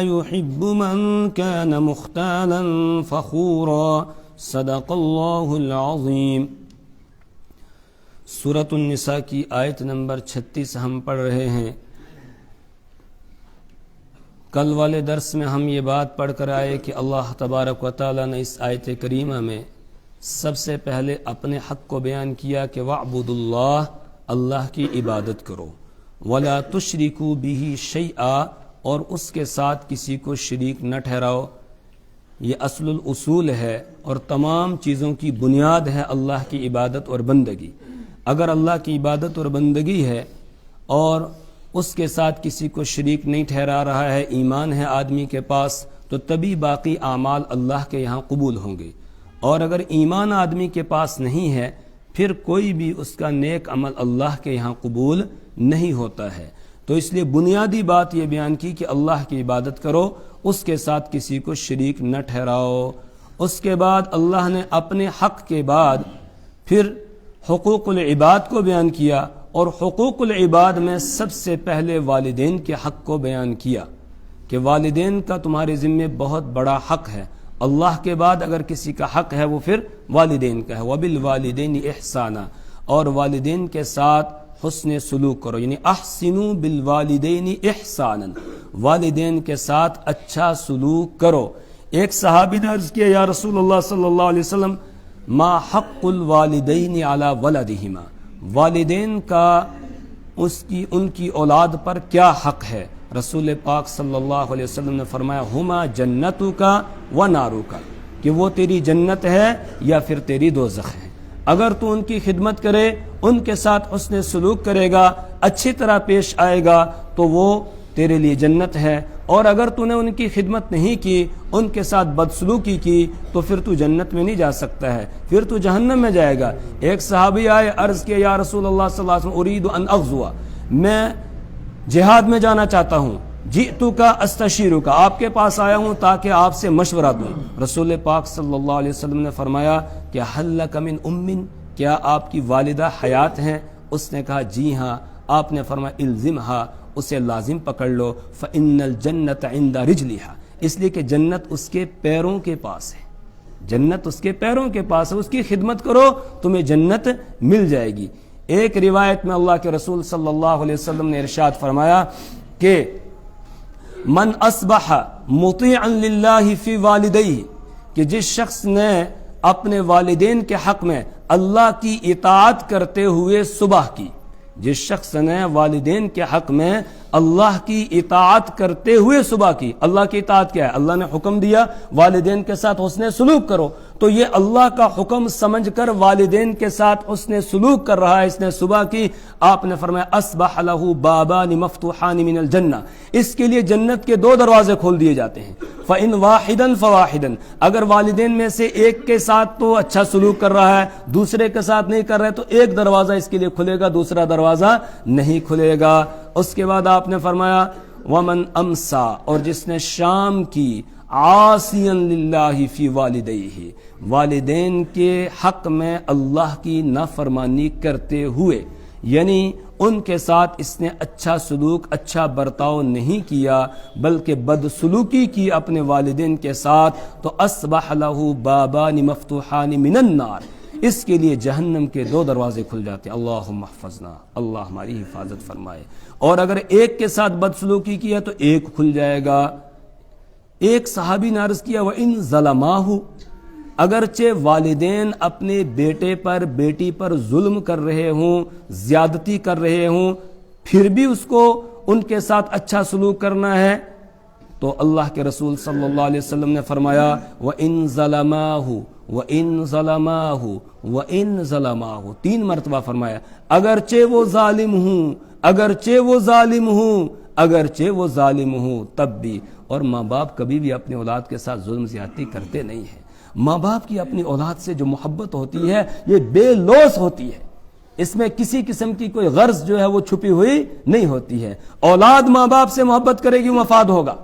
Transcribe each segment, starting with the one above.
يحب من كان مختالا فخورا صدق اللہ العظیم۔ سورۃ النساء کی آیت نمبر 36 ہم پڑھ رہے ہیں۔ کل والے درس میں ہم یہ بات پڑھ کر آئے کہ اللہ تبارک و تعالیٰ نے اس آیت کریمہ میں سب سے پہلے اپنے حق کو بیان کیا کہ وَاعْبُدُوا اللَّهَ، اللہ کی عبادت کرو، وَلَا تُشْرِكُوا بِهِ شَيْئًا، اور اس کے ساتھ کسی کو شریک نہ ٹھہراؤ۔ یہ اصل الاصول ہے اور تمام چیزوں کی بنیاد ہے اللہ کی عبادت اور بندگی۔ اگر اللہ کی عبادت اور بندگی ہے اور اس کے ساتھ کسی کو شریک نہیں ٹھہرا رہا ہے، ایمان ہے آدمی کے پاس، تو تبھی باقی اعمال اللہ کے یہاں قبول ہوں گے۔ اور اگر ایمان آدمی کے پاس نہیں ہے پھر کوئی بھی اس کا نیک عمل اللہ کے یہاں قبول نہیں ہوتا ہے۔ تو اس لیے بنیادی بات یہ بیان کی کہ اللہ کی عبادت کرو، اس کے ساتھ کسی کو شریک نہ ٹھہراؤ۔ اس کے بعد اللہ نے اپنے حق کے بعد پھر حقوق العباد کو بیان کیا، اور حقوق العباد میں سب سے پہلے والدین کے حق کو بیان کیا کہ والدین کا تمہارے ذمے بہت بڑا حق ہے۔ اللہ کے بعد اگر کسی کا حق ہے وہ پھر والدین کا ہے۔ وَبِالْوَالِدَيْنِ إِحْسَانًا، اور والدین کے ساتھ حسن سلوک کرو، یعنی احسنوا بالوالدین احسانا، والدین کے ساتھ اچھا سلوک کرو۔ ایک صحابی نے عرض کیا، یا رسول اللہ صلی اللہ علیہ وسلم، ما حق الوالدین علی ولدہما، والدین کا ان کی اولاد پر کیا حق ہے؟ رسول پاک صلی اللہ علیہ وسلم نے فرمایا، ہما جنتک و نارک، کہ وہ تیری جنت ہے یا پھر تیری دوزخ ہے۔ اگر تو ان کی خدمت کرے، ان کے ساتھ حسن سلوک کرے گا، اچھی طرح پیش آئے گا تو وہ تیرے لیے جنت ہے، اور اگر تو نے ان کی خدمت نہیں کی، ان کے ساتھ بدسلوکی کی، تو پھر تو جنت میں نہیں جا سکتا ہے، پھر تو جہنم میں جائے گا۔ ایک صحابی آئے، عرض کیا، یا رسول اللہ صلی اللہ علیہ وسلم، ارید ان اغزو، میں جہاد میں جانا چاہتا ہوں، جئتک استشیرک، آپ کے پاس آیا ہوں تاکہ آپ سے مشورہ دوں۔ رسول پاک صلی اللہ علیہ وسلم نے فرمایا کہ حل لک من ام، کیا آپ کی والدہ حیات ہیں؟ اس نے کہا جی ہاں۔ آپ نے فرمایا الزمھا، اسے لازم پکڑ لو، فإن الجنۃ عند رجلھا، اس لیے کہ جنت اس کے پیروں کے پاس ہے، جنت اس کے پیروں کے پاس ہے، اس کی خدمت کرو تمہیں جنت مل جائے گی۔ ایک روایت میں اللہ کے رسول صلی اللہ علیہ وسلم نے ارشاد فرمایا کہ من اصبح مطیعا للہ فی والدیہ، کہ جس شخص نے اپنے والدین کے حق میں اللہ کی اطاعت کرتے ہوئے صبح کی، جس شخص نے والدین کے حق میں اللہ کی اطاعت کرتے ہوئے صبح کی۔ اللہ کی اطاعت کیا ہے؟ اللہ نے حکم دیا والدین کے ساتھ حسن سلوک کرو، تو یہ اللہ کا حکم سمجھ کر والدین کے ساتھ حسن سلوک کر رہا ہے، اس نے صبح کی۔ آپ نے فرمایا اصبح لہ بابان مفتوحان من الجنہ، اس کے لیے جنت کے 2 دروازے کھول دیے جاتے ہیں۔ فإن واحدا فواحدا، اگر والدین میں سے ایک کے ساتھ تو اچھا سلوک کر رہا ہے، دوسرے کے ساتھ نہیں کر رہا ہے، تو ایک دروازہ اس کے لیے کھلے گا، دوسرا دروازہ نہیں کھلے گا۔ اس کے بعد آپ نے فرمایا ومن امسا، اور جس نے شام کی عاصیا للہ فی والدیہ، والدین کے حق میں اللہ کی نافرمانی کرتے ہوئے، یعنی ان کے ساتھ اس نے اچھا سلوک، اچھا برتاؤ نہیں کیا بلکہ بدسلوکی کی اپنے والدین کے ساتھ، تو اصبح لہ بابان مفتوحان من النار، اس کے لیے جہنم کے 2 دروازے کھل جاتے ہیں۔ اللہم احفظنا، اللہ ہماری حفاظت فرمائے۔ اور اگر ایک کے ساتھ بدسلوکی کیا تو ایک کھل جائے گا۔ ایک صحابی نے عرض کیا وَإِن ظَلَمَاهُ، اگرچہ والدین اپنے بیٹے پر بیٹی پر ظلم کر رہے ہوں، زیادتی کر رہے ہوں، پھر بھی اس کو ان کے ساتھ اچھا سلوک کرنا ہے، تو اللہ کے رسول صلی اللہ علیہ وسلم نے فرمایا وَإِن ظَلَمَاهُ وَإِن ظَلَمَاهُ وَإِن ظَلَمَاهُ، 3 مرتبہ فرمایا، اگرچہ وہ ظالم ہوں، اگرچہ وہ ظالم ہوں، اگرچہ وہ ظالم ہوں، تب بھی۔ اور ماں باپ کبھی بھی اپنے اولاد کے ساتھ ظلم زیادتی کرتے نہیں ہیں۔ ماں باپ کی اپنی اولاد سے جو محبت ہوتی ہے یہ بے لوث ہوتی ہے، اس میں کسی قسم کی کوئی غرض جو ہے وہ چھپی ہوئی نہیں ہوتی ہے۔ اولاد ماں باپ سے محبت کرے گی، مفاد ہوگا۔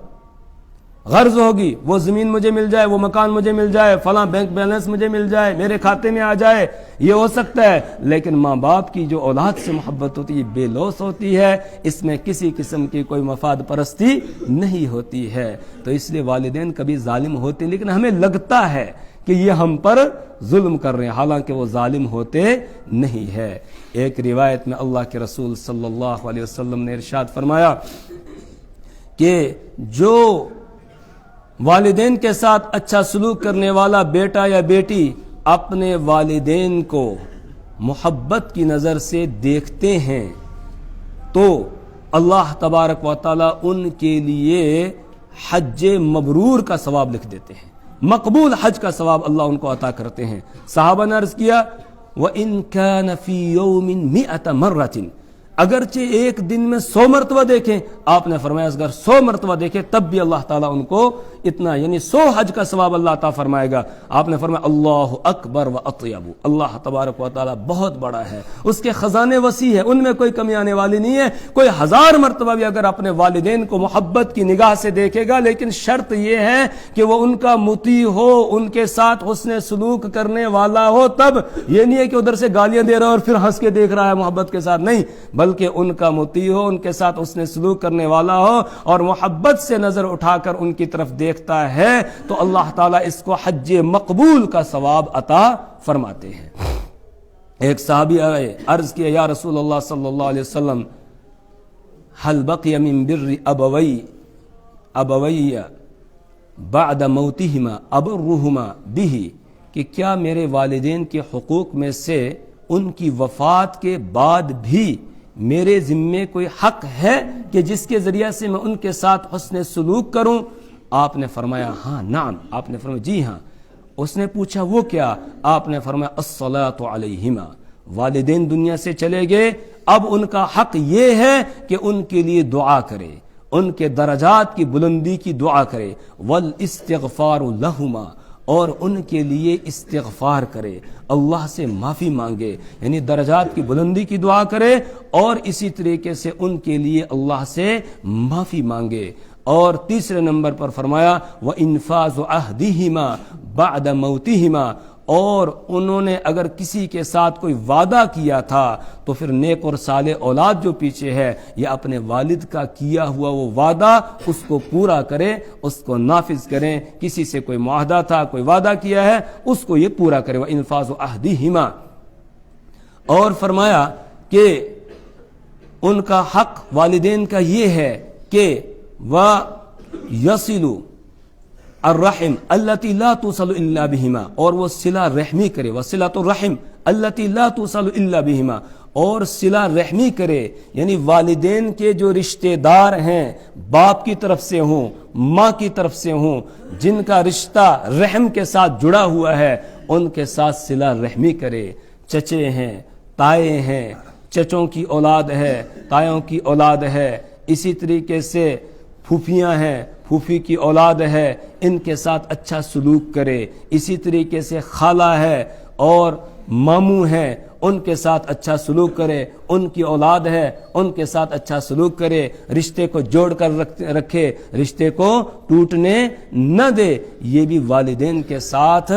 غرض ہوگی وہ زمین مجھے مل جائے، وہ مکان مجھے مل جائے، فلاں بینک بیلنس مجھے مل جائے، میرے کھاتے میں آ جائے، یہ ہو سکتا ہے، لیکن ماں باپ کی جو اولاد سے محبت ہوتی ہے بے لوث ہوتی ہے، اس میں کسی قسم کی کوئی مفاد پرستی نہیں ہوتی ہے۔ تو اس لیے والدین کبھی ظالم ہوتے ہیں، لیکن ہمیں لگتا ہے کہ یہ ہم پر ظلم کر رہے ہیں، حالانکہ وہ ظالم ہوتے نہیں ہے۔ ایک روایت میں اللہ کے رسول صلی اللہ علیہ وسلم نے ارشاد فرمایا کہ جو والدین کے ساتھ اچھا سلوک کرنے والا بیٹا یا بیٹی اپنے والدین کو محبت کی نظر سے دیکھتے ہیں تو اللہ تبارک و تعالی ان کے لیے حج مبرور کا ثواب لکھ دیتے ہیں، مقبول حج کا ثواب اللہ ان کو عطا کرتے ہیں۔ صحابہ نے عرض کیا وَإِن كَانَ فِي يَوْمٍ 100 مرة، اگرچہ ایک دن میں 100 مرتبہ دیکھیں، آپ نے فرمایا اگر 100 مرتبہ دیکھیں تب بھی اللہ تعالیٰ ان کو اتنا یعنی 100 حج کا ثواب اللہ عطا فرمائے گا۔ آپ نے فرمایا اللہ اکبر و اطیب، اللہ تبارک و تعالیٰ بہت بڑا ہے، اس کے خزانے وسیع ہے، ان میں کوئی کمی آنے والی نہیں ہے۔ کوئی 1000 مرتبہ بھی اگر اپنے والدین کو محبت کی نگاہ سے دیکھے گا، لیکن شرط یہ ہے کہ وہ ان کا مطیع ہو، ان کے ساتھ حسن سلوک کرنے والا ہو، تب یہ نہیں ہے کہ ادھر سے گالیاں دے رہا ہے اور پھر ہنس کے دیکھ رہا ہے محبت کے ساتھ، نہیں، بلکہ ان کا مطیع ہو، ان کے ساتھ حسن سلوک کرنے والا ہو اور محبت سے نظر اٹھا کر ان کی طرف دیکھتا ہے تو اللہ تعالیٰ اس کو حج مقبول کا ثواب عطا فرماتے ہیں۔ ایک صحابی آئے، عرض کیا یا رسول اللہ صلی اللہ علیہ وسلم هل بقي من بر ابوی بعد موتهما ابرهما به، کہ کیا میرے والدین کے حقوق میں سے ان کی وفات کے بعد بھی میرے ذمے کوئی حق ہے کہ جس کے ذریعے سے میں ان کے ساتھ حسن سلوک کروں؟ آپ نے فرمایا ہاں نعم، آپ نے فرمایا جی ہاں۔ اس نے پوچھا وہ کیا؟ آپ نے فرمایا الصلاۃ علیہما، والدین دنیا سے چلے گئے، اب ان کا حق یہ ہے کہ ان کے لیے دعا کرے، ان کے درجات کی بلندی کی دعا کرے، والاستغفار لہما، اور ان کے لیے استغفار کرے، اللہ سے معافی مانگے، یعنی درجات کی بلندی کی دعا کرے اور اسی طریقے سے ان کے لیے اللہ سے معافی مانگے۔ اور تیسرے نمبر پر فرمایا وَإِنفَاذُ عَهْدِهِمَا بَعْدَ مَوْتِهِمَا، اور انہوں نے اگر کسی کے ساتھ کوئی وعدہ کیا تھا تو پھر نیک اور صالح اولاد جو پیچھے ہے یہ اپنے والد کا کیا ہوا وہ وعدہ اس کو پورا کرے، اس کو نافذ کریں۔ کسی سے کوئی معاہدہ تھا، کوئی وعدہ کیا ہے، اس کو یہ پورا کرے۔ وَإِنفَاذُ عَهْدِهِمَا، اور فرمایا کہ ان کا حق والدین کا یہ ہے کہ وَيَصِلُ الرحم التي لا توصل الا بهما، اور وہ صلہ رحمی کرے، وصلۃ الرحم التي لا توصل الا بهما، اور صلہ رحمی کرے، یعنی والدین کے جو رشتہ دار ہیں باپ کی طرف سے ہوں، ماں کی طرف سے ہوں، جن کا رشتہ رحم کے ساتھ جڑا ہوا ہے ان کے ساتھ صلہ رحمی کرے۔ چچے ہیں، تائے ہیں، چچوں کی اولاد ہے، تایوں کی اولاد ہے، اسی طریقے سے پھوپھیاں ہیں، پھوپھی کی اولاد ہے، ان کے ساتھ اچھا سلوک کرے۔ اسی طریقے سے خالہ ہے اور ماموں ہیں، ان کے ساتھ اچھا سلوک کرے، ان کی اولاد ہے ان کے ساتھ اچھا سلوک کرے، رشتے کو جوڑ کر رکھے، رشتے کو ٹوٹنے نہ دے۔ یہ بھی والدین کے ساتھ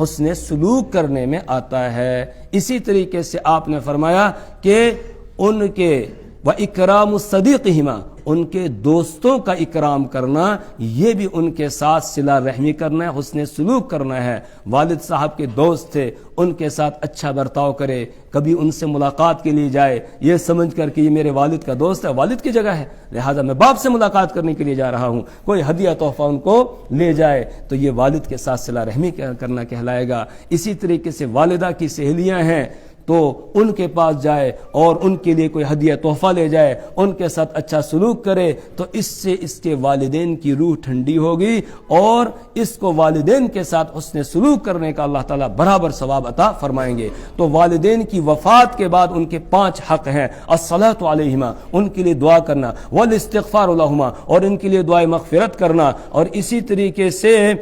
حسن سلوک کرنے میں آتا ہے۔ اسی طریقے سے آپ نے فرمایا کہ ان کے وَإِكْرَامُ صَدِيقِهِمَا، ان کے دوستوں کا اکرام کرنا، یہ بھی ان کے ساتھ صلہ رحمی کرنا ہے، حسن سلوک کرنا ہے۔ والد صاحب کے دوست تھے، ان کے ساتھ اچھا برتاؤ کرے، کبھی ان سے ملاقات کے لیے جائے یہ سمجھ کر کہ یہ میرے والد کا دوست ہے، والد کی جگہ ہے، لہذا میں باپ سے ملاقات کرنے کے لیے جا رہا ہوں، کوئی ہدیہ تحفہ ان کو لے جائے تو یہ والد کے ساتھ صلہ رحمی کرنا کہلائے گا۔ اسی طریقے سے والدہ کی سہیلیاں ہیں تو ان کے پاس جائے اور ان کے لیے کوئی ہدیہ تحفہ لے جائے، ان کے ساتھ اچھا سلوک کرے تو اس سے اس کے والدین کی روح ٹھنڈی ہوگی اور اس کو والدین کے ساتھ حسن سلوک کرنے کا اللہ تعالیٰ برابر ثواب عطا فرمائیں گے۔ تو والدین کی وفات کے بعد ان کے 5 حق ہیں، الصلاۃ علیہما، ان کے لیے دعا کرنا، والاستغفار لہما، اور ان کے لیے دعائے مغفرت کرنا، اور اسی طریقے سے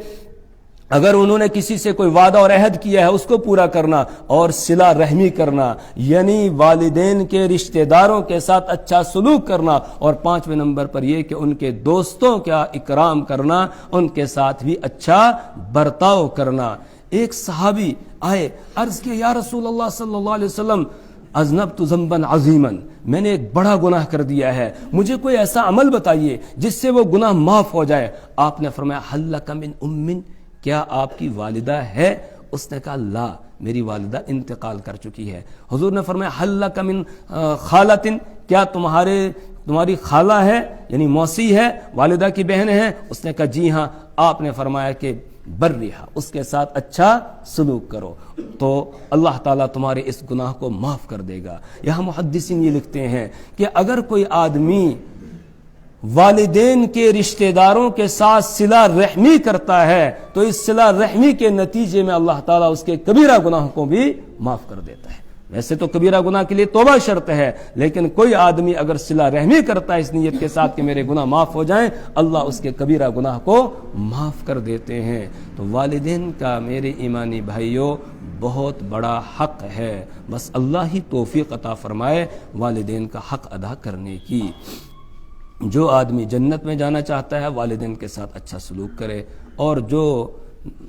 اگر انہوں نے کسی سے کوئی وعدہ اور عہد کیا ہے اس کو پورا کرنا، اور صلہ رحمی کرنا یعنی والدین کے رشتہ داروں کے ساتھ اچھا سلوک کرنا، اور 5ویں نمبر پر یہ کہ ان کے دوستوں کا اکرام کرنا، ان کے ساتھ بھی اچھا برتاؤ کرنا۔ ایک صحابی آئے، عرض کیا یا رسول اللہ صلی اللہ علیہ وسلم اذنبت ذنبا عظیما، میں نے ایک بڑا گناہ کر دیا ہے، مجھے کوئی ایسا عمل بتائیے جس سے وہ گناہ معاف ہو جائے۔ آپ نے فرمایا هل لک من ام، کیا آپ کی والدہ ہے؟ اس نے کہا لا، میری والدہ انتقال کر چکی ہے۔ حضور نے فرمایا هل لک من خالۃ، کیا تمہاری خالہ ہے یعنی موسی ہے، والدہ کی بہن ہے؟ اس نے کہا جی ہاں۔ آپ نے فرمایا کہ برہا، اس کے ساتھ اچھا سلوک کرو تو اللہ تعالیٰ تمہارے اس گناہ کو معاف کر دے گا۔ یہاں محدثین یہ لکھتے ہیں کہ اگر کوئی آدمی والدین کے رشتہ داروں کے ساتھ صلہ رحمی کرتا ہے تو اس صلہ رحمی کے نتیجے میں اللہ تعالیٰ اس کے کبیرہ گناہوں کو بھی معاف کر دیتا ہے۔ ویسے تو کبیرہ گناہ کے لیے توبہ شرط ہے، لیکن کوئی آدمی اگر صلہ رحمی کرتا ہے اس نیت کے ساتھ کہ میرے گناہ معاف ہو جائیں، اللہ اس کے کبیرہ گناہ کو معاف کر دیتے ہیں۔ تو والدین کا میرے ایمانی بھائیوں بہت بڑا حق ہے، بس اللہ ہی توفیق عطا فرمائے والدین کا حق ادا کرنے کی۔ جو آدمی جنت میں جانا چاہتا ہے والدین کے ساتھ اچھا سلوک کرے، اور جو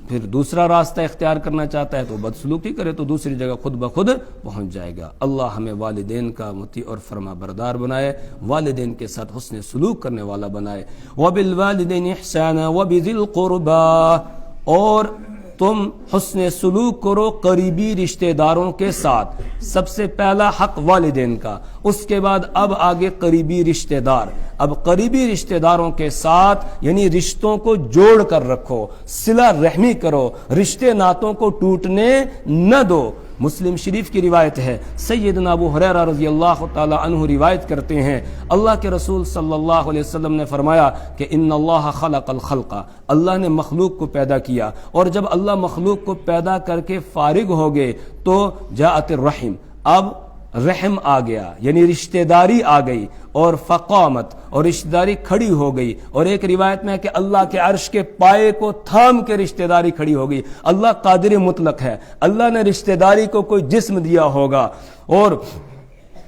پھر دوسرا راستہ اختیار کرنا چاہتا ہے تو بدسلوکی کرے تو دوسری جگہ خود بخود پہنچ جائے گا۔ اللہ ہمیں والدین کا مطیع اور فرما بردار بنائے، والدین کے ساتھ حسن سلوک کرنے والا بنائے۔ وَبِالْوَالِدَيْنِ إِحْسَانًا وَبِذِي الْقُرْبَىٰ، اور تم حسن سلوک کرو قریبی رشتہ داروں کے ساتھ۔ سب سے پہلا حق والدین کا، اس کے بعد اب آگے قریبی رشتہ دار۔ اب قریبی رشتہ داروں کے ساتھ یعنی رشتوں کو جوڑ کر رکھو، صلہ رحمی کرو، رشتے ناتوں کو ٹوٹنے نہ دو۔ مسلم شریف کی روایت ہے، سیدنا ابو ہریرہ رضی اللہ تعالی عنہ روایت کرتے ہیں، اللہ کے رسول صلی اللہ علیہ وسلم نے فرمایا کہ ان اللہ خلق الخلق، اللہ نے مخلوق کو پیدا کیا، اور جب اللہ مخلوق کو پیدا کر کے فارغ ہو گئے تو جاءت الرحم، اب رحم آ گیا یعنی رشتہ داری آ گئی، اور فقامت، اور رشتہ داری کھڑی ہو گئی، اور ایک روایت میں ہے کہ اللہ کے عرش کے پائے کو تھام کے رشتہ داری کھڑی ہو گئی۔ اللہ قادر مطلق ہے، اللہ نے رشتہ داری کو کوئی جسم دیا ہوگا اور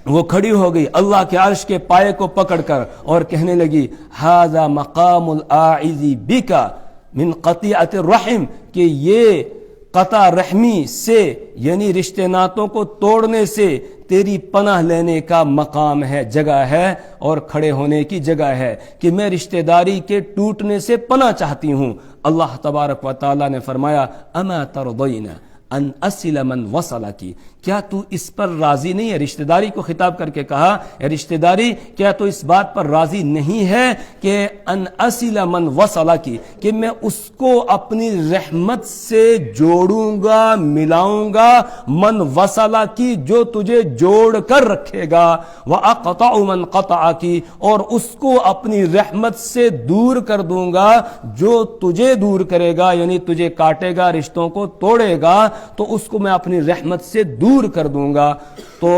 وہ کھڑی ہو گئی اللہ کے عرش کے پائے کو پکڑ کر، اور کہنے لگی ھذا مقام الاعذ بک من قطیعۃ الرحم، کہ یہ قطع رحمی سے یعنی رشتے ناتوں کو توڑنے سے تیری پناہ لینے کا مقام ہے، جگہ ہے، اور کھڑے ہونے کی جگہ ہے، کہ میں رشتہ داری کے ٹوٹنے سے پناہ چاہتی ہوں۔ اللہ تبارک و تعالی نے فرمایا اما ترضین ان اصل من وصلک، کیا تو اس پر راضی نہیں ہے؟ رشتہ داری کو خطاب کر کے کہا اے رشتہ داری، کیا تو اس بات پر راضی نہیں ہے کہ ان اصل من وصلک، کہ میں اس کو اپنی رحمت سے جوڑوں گا، ملاؤں گا، من وصلک، جو تجھے جوڑ کر رکھے گا، واقطع من قطعک، اور اس کو اپنی رحمت سے دور کر دوں گا جو تجھے دور کرے گا، یعنی تجھے کاٹے گا، رشتوں کو توڑے گا، تو اس کو میں اپنی رحمت سے دور کر دوں گا۔ تو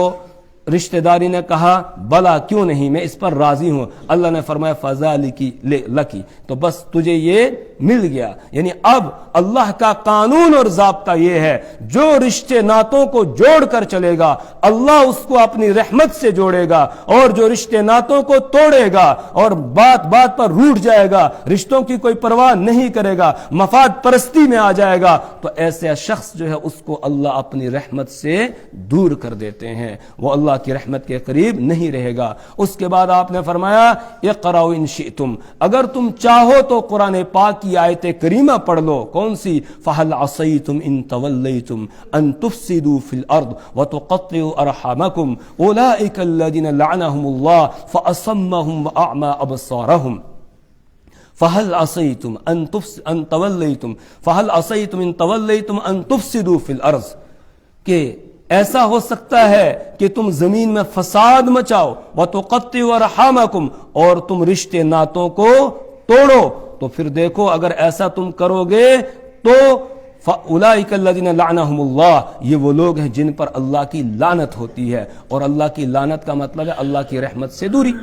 رشتہ داری نے کہا بلا کیوں نہیں، میں اس پر راضی ہوں۔ اللہ نے فرمایا فذالک لکی، تو بس تجھے یہ مل گیا۔ یعنی اب اللہ کا قانون اور ضابطہ یہ ہے، جو رشتے ناتوں کو جوڑ کر چلے گا اللہ اس کو اپنی رحمت سے جوڑے گا، اور جو رشتے ناتوں کو توڑے گا اور بات بات پر روٹھ جائے گا، رشتوں کی کوئی پرواہ نہیں کرے گا، مفاد پرستی میں آ جائے گا، تو ایسے شخص جو ہے اس کو اللہ اپنی رحمت سے دور کر دیتے ہیں، وہ اللہ کی رحمت کے قریب نہیں رہے گا۔ اس کے بعد آپ نے فرمایا اقرؤ ان شئتم، اگر تم چاہو تو قرآن پاک کی آیت کریمہ پڑھ لو۔ کون سی؟ فہل عصیتم ان تولیتم ان تفسدوا فی الارض وتقطعوا ارحامکم اولئک الذین لعنهم اللہ فاصمهم واعمی ابصارهم فہل عصیتم ان تولیتم فہل عصیتم ان تولیتم ان تفسدوا فی الارض، کہ ایسا ہو سکتا ہے کہ تم زمین میں فساد مچاؤ، وَتُقَطِّعُوا أَرْحَامَكُمْ، اور تم رشتے ناتوں کو توڑو، تو پھر دیکھو اگر ایسا تم کرو گے تو فَأُولَئِكَ الَّذِينَ لَعْنَهُمُ اللَّهُ، یہ وہ لوگ ہیں جن پر اللہ کی لعنت ہوتی ہے، اور اللہ کی لعنت کا مطلب ہے اللہ کی رحمت سے دوری۔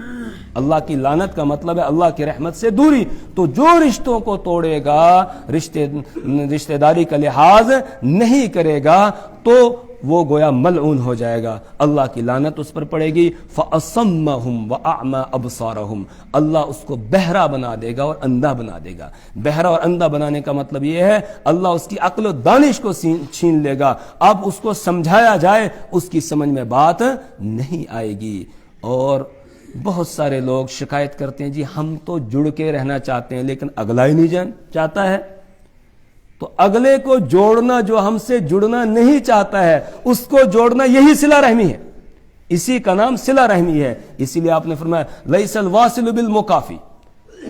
اللہ کی لعنت کا مطلب ہے اللہ کی رحمت سے دوری. تو جو رشتوں کو توڑے گا، رشتہ داری کا لحاظ نہیں کرے گا، تو وہ گویا ملعون ہو جائے گا، اللہ کی لعنت اس پر پڑے گی. فَأَصَمَّهُمْ وَأَعْمَى أَبْصَارَهُمْ، اللہ اس کو بہرا بنا دے گا اور اندھا بنا دے گا. بہرا اور اندھا بنانے کا مطلب یہ ہے اللہ اس کی عقل و دانش کو چھین لے گا. اب اس کو سمجھایا جائے اس کی سمجھ میں بات نہیں آئے گی. اور بہت سارے لوگ شکایت کرتے ہیں جی ہم تو جڑ کے رہنا چاہتے ہیں لیکن اگلا ہی نہیں چاہتا ہے. تو اگلے کو جوڑنا جو ہم سے جڑنا نہیں چاہتا ہے اس کو جوڑنا یہی صلہ رحمی ہے، اسی کا نام صلہ رحمی ہے. اسی لیے آپ نے فرمایا لیس الواصل بالمکافی،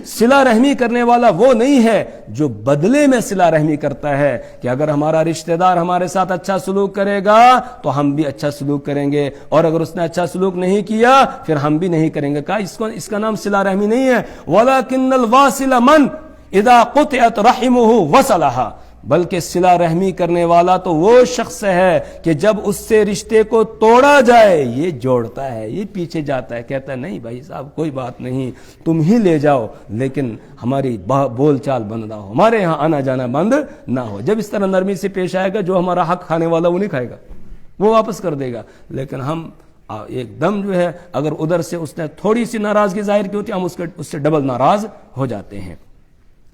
صلہ رحمی کرنے والا وہ نہیں ہے جو بدلے میں صلہ رحمی کرتا ہے کہ اگر ہمارا رشتہ دار ہمارے ساتھ اچھا سلوک کرے گا تو ہم بھی اچھا سلوک کریں گے، اور اگر اس نے اچھا سلوک نہیں کیا پھر ہم بھی نہیں کریں گے. کہا اس کا نام صلہ رحمی نہیں ہے. وَلَكِنَّ الْوَاصِلَ مَنْ اِذَا قُطِعَتْ رَحِمُهُ وَصَلَهَا، بلکہ صلہ رحمی کرنے والا تو وہ شخص ہے کہ جب اس سے رشتے کو توڑا جائے یہ جوڑتا ہے، یہ پیچھے جاتا ہے، کہتا ہے نہیں بھائی صاحب کوئی بات نہیں تم ہی لے جاؤ لیکن ہماری بول چال بند نہ ہو، ہمارے یہاں آنا جانا بند نہ ہو. جب اس طرح نرمی سے پیش آئے گا جو ہمارا حق کھانے والا وہ نہیں کھائے گا، وہ واپس کر دے گا. لیکن ہم ایک دم جو ہے اگر ادھر سے اس نے تھوڑی سی ناراضگی ظاہر کی ہوتی ہے ہم اس سے ڈبل ناراض ہو جاتے ہیں.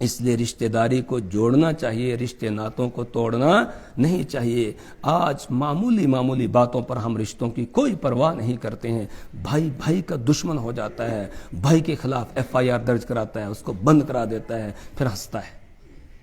اس لیے رشتہ داری کو جوڑنا چاہیے، رشتے ناتوں کو توڑنا نہیں چاہیے. آج معمولی باتوں پر ہم رشتوں کی کوئی پرواہ نہیں کرتے ہیں. بھائی کا دشمن ہو جاتا ہے، بھائی کے خلاف FIR درج کراتا ہے، اس کو بند کرا دیتا ہے، پھر ہنستا ہے.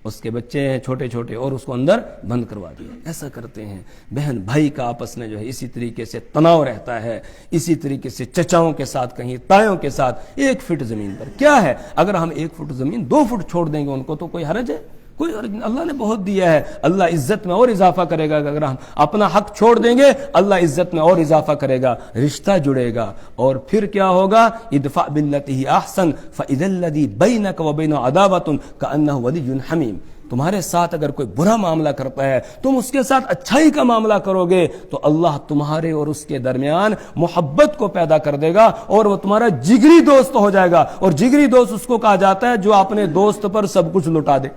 اس کے بچے ہیں چھوٹے اور اس کو اندر بند کروا دیا. ایسا کرتے ہیں. بہن بھائی کا آپس میں جو ہے اسی طریقے سے تناؤ رہتا ہے، اسی طریقے سے چچاؤں کے ساتھ کہیں تایوں کے ساتھ 1 فٹ زمین پر. کیا ہے اگر ہم 1 فٹ زمین 2 فٹ چھوڑ دیں گے ان کو تو کوئی حرج ہے؟ کوئی حرج نہیں. اللہ نے بہت دیا ہے، اللہ عزت میں اور اضافہ کرے گا. اگر ہم اپنا حق چھوڑ دیں گے اللہ عزت میں اور اضافہ کرے گا، رشتہ جڑے گا. اور پھر کیا ہوگا؟ ادفع باللتی احسن فاذا الذی بینک وبینہ عداوۃ کانہ ولی حمیم. تمہارے ساتھ اگر کوئی برا معاملہ کرتا ہے تم اس کے ساتھ اچھائی کا معاملہ کرو گے تو اللہ تمہارے اور اس کے درمیان محبت کو پیدا کر دے گا اور وہ تمہارا جگری دوست ہو جائے گا. اور جگری دوست اس کو کہا جاتا ہے جو اپنے دوست پر سب کچھ لٹا دے،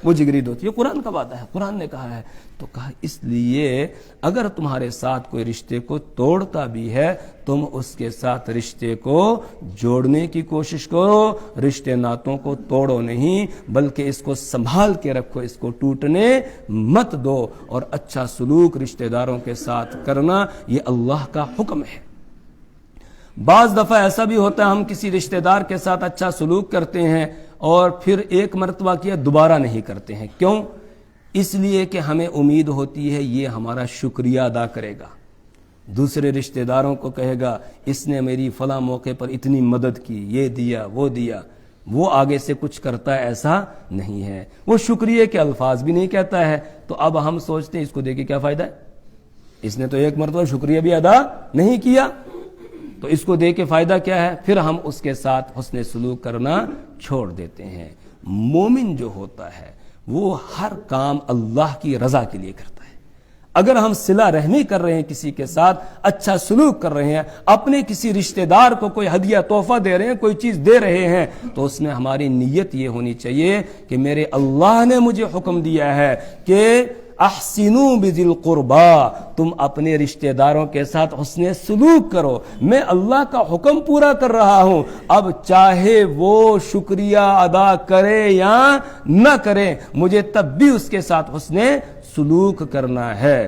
وہ جگری دوست. یہ قرآن کا وعدہ ہے، قرآن نے کہا ہے. تو کہا اس لیے اگر تمہارے ساتھ کوئی رشتے کو توڑتا بھی ہے تم اس کے ساتھ رشتے کو جوڑنے کی کوشش کرو، رشتے ناتوں کو توڑو نہیں بلکہ اس کو سنبھال کے رکھو، اس کو ٹوٹنے مت دو. اور اچھا سلوک رشتے داروں کے ساتھ کرنا یہ اللہ کا حکم ہے. بعض دفعہ ایسا بھی ہوتا ہے ہم کسی رشتہ دار کے ساتھ اچھا سلوک کرتے ہیں اور پھر ایک مرتبہ کیا دوبارہ نہیں کرتے ہیں. کیوں؟ اس لیے کہ ہمیں امید ہوتی ہے یہ ہمارا شکریہ ادا کرے گا، دوسرے رشتہ داروں کو کہے گا اس نے میری فلاں موقع پر اتنی مدد کی، یہ دیا وہ دیا. وہ آگے سے کچھ کرتا ہے ایسا نہیں ہے، وہ شکریہ کے الفاظ بھی نہیں کہتا ہے. تو اب ہم سوچتے ہیں اس کو دے کے کیا فائدہ ہے، اس نے تو ایک مرتبہ شکریہ بھی ادا نہیں کیا تو اس کو دے کے فائدہ کیا ہے؟ پھر ہم اس کے ساتھ حسن سلوک کرنا چھوڑ دیتے ہیں. مومن جو ہوتا ہے وہ ہر کام اللہ کی رضا کے لیے کرتا ہے. اگر ہم صلہ رحمی کر رہے ہیں کسی کے ساتھ، اچھا سلوک کر رہے ہیں، اپنے کسی رشتہ دار کو کوئی ہدیہ تحفہ دے رہے ہیں، کوئی چیز دے رہے ہیں تو اس میں ہماری نیت یہ ہونی چاہیے کہ میرے اللہ نے مجھے حکم دیا ہے کہ احسنوا بذی القربا، تم اپنے رشتہ داروں کے ساتھ حسن سلوک کرو. میں اللہ کا حکم پورا کر رہا ہوں، اب چاہے وہ شکریہ ادا کرے یا نہ کرے مجھے تب بھی اس کے ساتھ حسن سلوک کرنا ہے.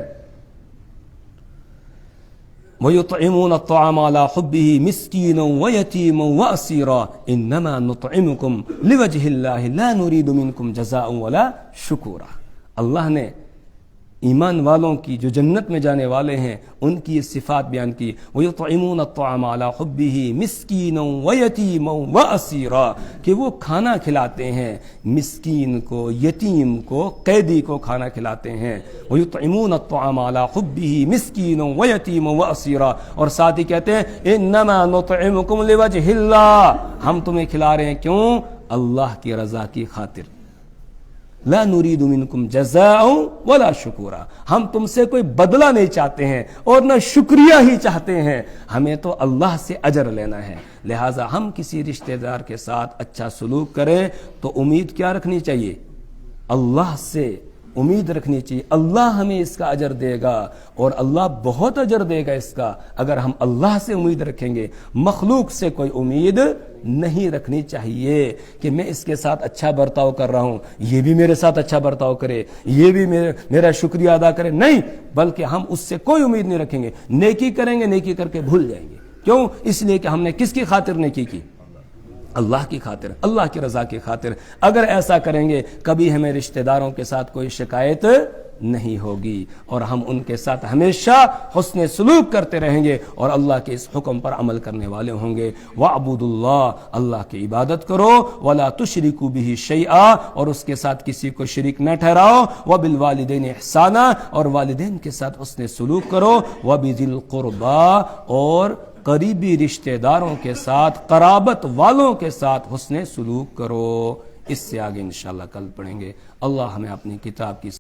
وَيُطْعِمُونَ الطَّعَامَ عَلَى حُبِّهِ مِسْكِينًا وَيَتِيمًا وَأَسِيرًا إِنَّمَا نُطْعِمُكُمْ لِوَجْهِ اللَّهِ لَا نُرِيدُ مِنْكُمْ جَزَاءً وَلَا شُكُورًا. اللہ نے ایمان والوں کی جو جنت میں جانے والے ہیں ان کی یہ صفات بیان کی. وَيُطْعِمُونَ الطَّعَامَ عَلَى حُبِّهِ مِسْكِينًا وَيَتِيمًا وَأَسِيرًا، کہ وہ کھانا کھلاتے ہیں مسکین کو، یتیم کو، قیدی کو کھانا کھلاتے ہیں. وَيُطْعِمُونَ الطَّعَامَ عَلَى حُبِّهِ مِسْكِينًا وَيَتِيمًا وَأَسِيرًا، اور ساتھ ہی کہتے ہیں إِنَّمَا نُطْعِمُكُمْ لِوَجْهِ اللَّهِ، ہم تمہیں کھلا رہے ہیں کیوں؟ اللہ کی رضا کی خاطر. لا نريد منکم جزاء ولا شکورا، ہم تم سے کوئی بدلہ نہیں چاہتے ہیں اور نہ شکریہ ہی چاہتے ہیں، ہمیں تو اللہ سے اجر لینا ہے۔ لہٰذا ہم کسی رشتہ دار کے ساتھ اچھا سلوک کریں تو امید کیا رکھنی چاہیے؟ اللہ سے امید رکھنی چاہیے، اللہ ہمیں اس کا اجر دے گا اور اللہ بہت اجر دے گا اس کا، اگر ہم اللہ سے امید رکھیں گے۔ مخلوق سے کوئی امید نہیں رکھنی چاہیے کہ میں اس کے ساتھ اچھا برتاؤ کر رہا ہوں، یہ بھی میرے ساتھ اچھا برتاؤ کرے، یہ بھی میرا شکریہ ادا کرے، نہیں، بلکہ ہم اس سے کوئی امید نہیں رکھیں گے۔ نیکی کریں گے، نیکی کر کے بھول جائیں گے، کیوں؟ اس لیے کہ ہم نے کس کی خاطر نیکی کی؟ اللہ کی خاطر، اللہ کی رضا کی خاطر۔ اگر ایسا کریں گے کبھی ہمیں رشتہ داروں کے ساتھ کوئی شکایت نہیں ہوگی اور ہم ان کے ساتھ ہمیشہ حسن سلوک کرتے رہیں گے اور اللہ کے اس حکم پر عمل کرنے والے ہوں گے۔ وَاعْبُدُوا اللَّهَ، اللہ کی عبادت کرو، وَلَا تُشْرِكُوا بِهِ شَيْئًا، اور اس کے ساتھ کسی کو شریک نہ ٹھہراؤ، وَبِالْوَالِدَيْنِ إِحْسَانًا، اور والدین کے ساتھ حسن سلوک کرو، وَبِذِي الْقُرْبَىٰ، اور قریبی رشتہ داروں کے ساتھ، قرابت والوں کے ساتھ حسن سلوک کرو۔ اس سے آگے انشاءاللہ کل پڑھیں گے۔ اللہ ہمیں اپنی کتاب کی